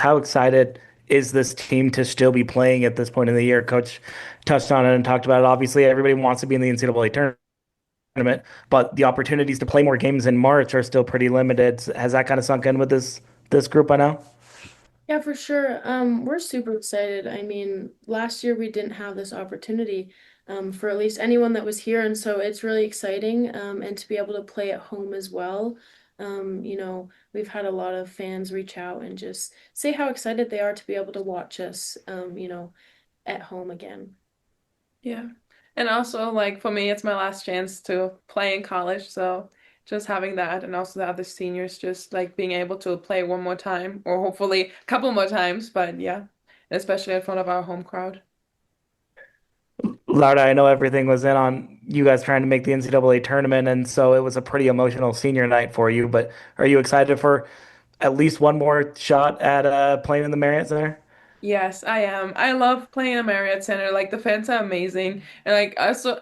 how excited is this team to still be playing at this point in the year? Coach touched on it and talked about it. Obviously, everybody wants to be in the NCAA tournament, but the opportunities to play more games in March are still pretty limited. Has that kind of sunk in with this group by now? Yeah, for sure. We're super excited. I mean, last year we didn't have this opportunity for at least anyone that was here, and so it's really exciting. And to be able to play at home as well. We've had a lot of fans reach out and just say how excited they are to be able to watch us, at home again. Yeah. And also, like, for me, it's my last chance to play in college. So just having that and also the other seniors just like being able to play one more time or hopefully a couple more times. But yeah, especially in front of our home crowd. Lara, I know everything was in on you guys trying to make the NCAA tournament, and so it was a pretty emotional senior night for you. But are you excited for at least one more shot at playing in the Marriott Center? Yes, I am. I love playing at Marriott Center. Like the fans are amazing. And like also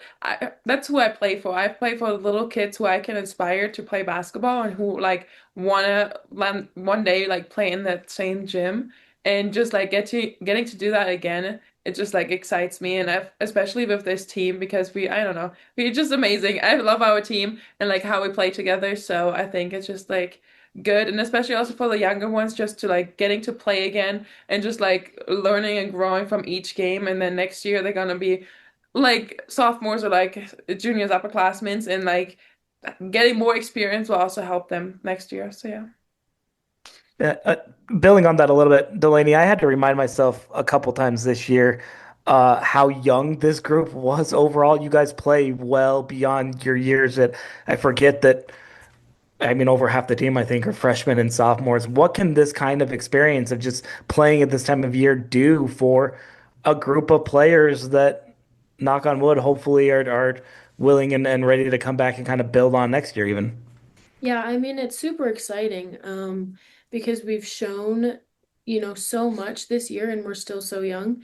that's who I play for. I play for the little kids who I can inspire to play basketball and who like wanna land one day like play in that same gym and just like getting to do that again. It just like excites me and especially with this team because I don't know, we're just amazing. I love our team and like how we play together. So I think it's just like good and especially also for the younger ones just to like getting to play again and just like learning and growing from each game. And then next year they're gonna be like sophomores or like juniors, upperclassmen, and like getting more experience will also help them next year. So yeah. Uh, uh, Building on that a little bit, Delaney, I had to remind myself a couple times this year how young this group was overall. You guys play well beyond your years. That I forget that. I mean, over half the team, I think, are freshmen and sophomores. What can this kind of experience of just playing at this time of year do for a group of players that, knock on wood, hopefully are willing and ready to come back and kind of build on next year, even? Yeah, I mean, it's super exciting, because we've shown, so much this year and we're still so young.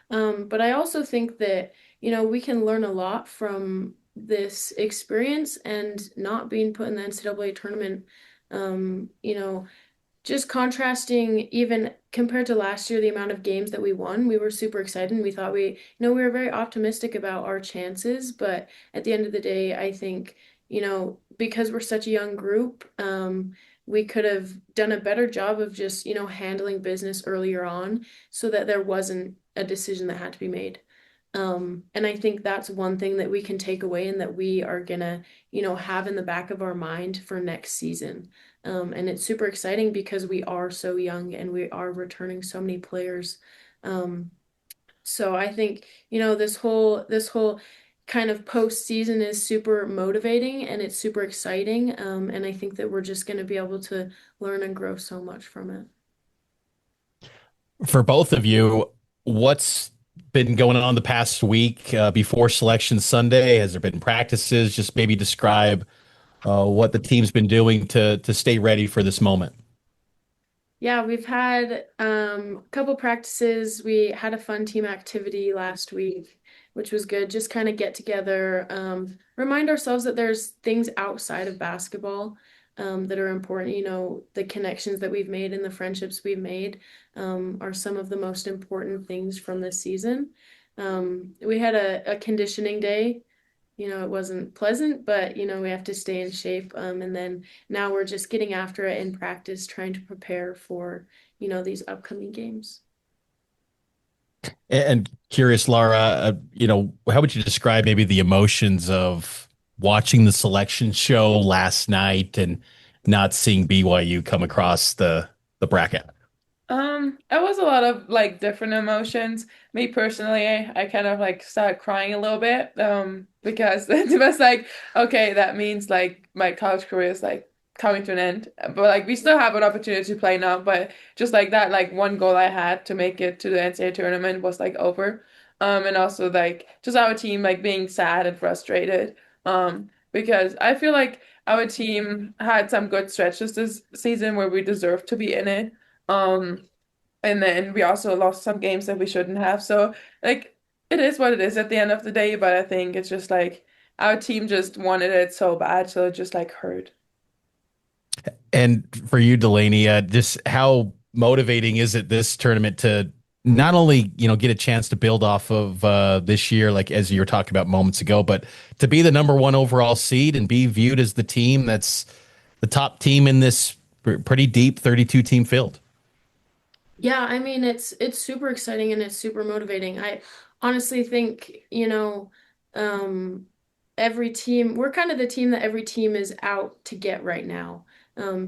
But I also think that, we can learn a lot from this experience and not being put in the NCAA tournament. Um, you know, just contrasting even compared to last year, the amount of games that we won, we were super excited. And we thought we were very optimistic about our chances. But at the end of the day, I think, because we're such a young group, we could have done a better job of just, handling business earlier on so that there wasn't a decision that had to be made. And I think that's one thing that we can take away and that we are gonna, have in the back of our mind for next season. And it's super exciting because we are so young and we are returning so many players. Um, so I think, this whole kind of postseason is super motivating and it's super exciting. And I think that we're just going to be able to learn and grow so much from it. For both of you, what's been going on the past week before Selection Sunday? Has there been practices? Just maybe describe what the team's been doing to stay ready for this moment. Yeah, we've had a couple practices. We had a fun team activity last week, which was good. Just kind of get together, remind ourselves that there's things outside of basketball that are important. The connections that we've made and the friendships we've made are some of the most important things from this season. We had a conditioning day. It wasn't pleasant, but we have to stay in shape. And then now we're just getting after it in practice, trying to prepare for, these upcoming games. And curious, Laura, how would you describe maybe the emotions of watching the selection show last night and not seeing BYU come across the bracket? It was a lot of like different emotions. Me personally, I kind of like started crying a little bit, because it was like, okay, that means like my college career is like coming to an end. But like we still have an opportunity to play now, but just like that, like one goal I had to make it to the NCAA tournament was like over. And also like just our team like being sad and frustrated. Because I feel like our team had some good stretches this season where we deserved to be in it. Um, and then we also lost some games that we shouldn't have. So like it is what it is at the end of the day, but I think it's just like our team just wanted it so bad, so it just like hurt. And for you, Delaney, just how motivating is it this tournament to not only, get a chance to build off of this year, like as you were talking about moments ago, but to be the number one overall seed and be viewed as the team that's the top team in this pretty deep 32 team field. Yeah, I mean it's super exciting and it's super motivating. I honestly think, um every team, we're kind of the team that every team is out to get right now,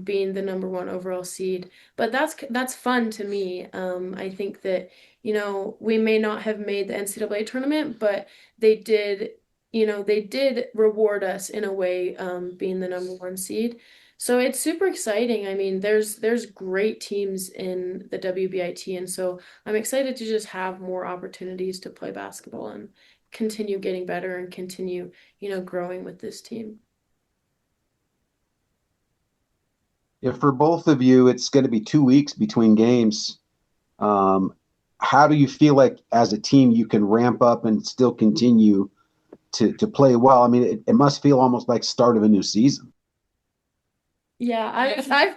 being the number one overall seed. But that's fun to me. I think that, we may not have made the NCAA tournament, but they did reward us in a way, being the number one seed. So it's super exciting. I mean, there's great teams in the WBIT, and so I'm excited to just have more opportunities to play basketball and continue getting better and continue, growing with this team. If for both of you, it's going to be 2 weeks between games. Um, how do you feel like as a team you can ramp up and still continue to play well? I mean, it must feel almost like start of a new season. Yeah,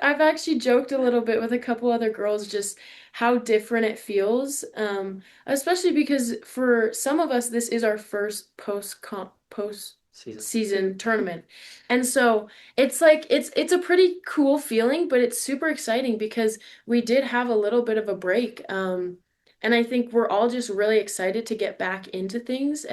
I've actually joked a little bit with a couple other girls just how different it feels. Especially because for some of us this is our first post season tournament. And so it's like it's a pretty cool feeling, but it's super exciting because we did have a little bit of a break. And I think we're all just really excited to get back into things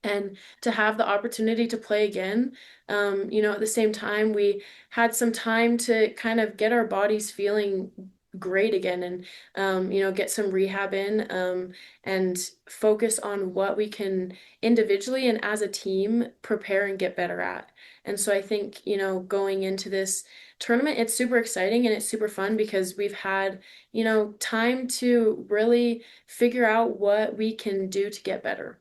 and to have the opportunity to play again. At the same time, we had some time to kind of get our bodies feeling great again and, get some rehab in, and focus on what we can individually and as a team prepare and get better at. And so I think, going into this tournament, it's super exciting and it's super fun because we've had, time to really figure out what we can do to get better.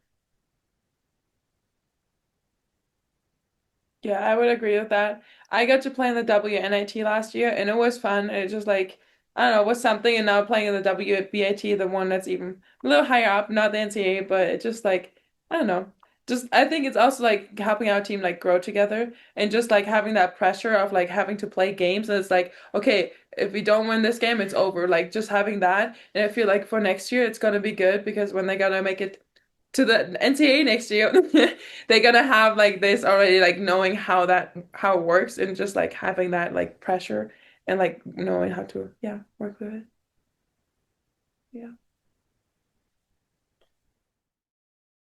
Yeah, I would agree with that. I got to play in the WNIT last year and it was fun. It just like, I don't know, was something. And now playing in the WBIT, the one that's even a little higher up, not the NCAA, but it just like, I don't know. Just I think it's also like helping our team like grow together and just like having that pressure of like having to play games. And it's like, okay, if we don't win this game, it's over. Like just having that. And I feel like for next year, it's gonna be good because when they gotta make it to the NCAA next year, they're gonna have like this already, like knowing how it works and just like having that like pressure and like knowing how to, yeah, work with it. Yeah.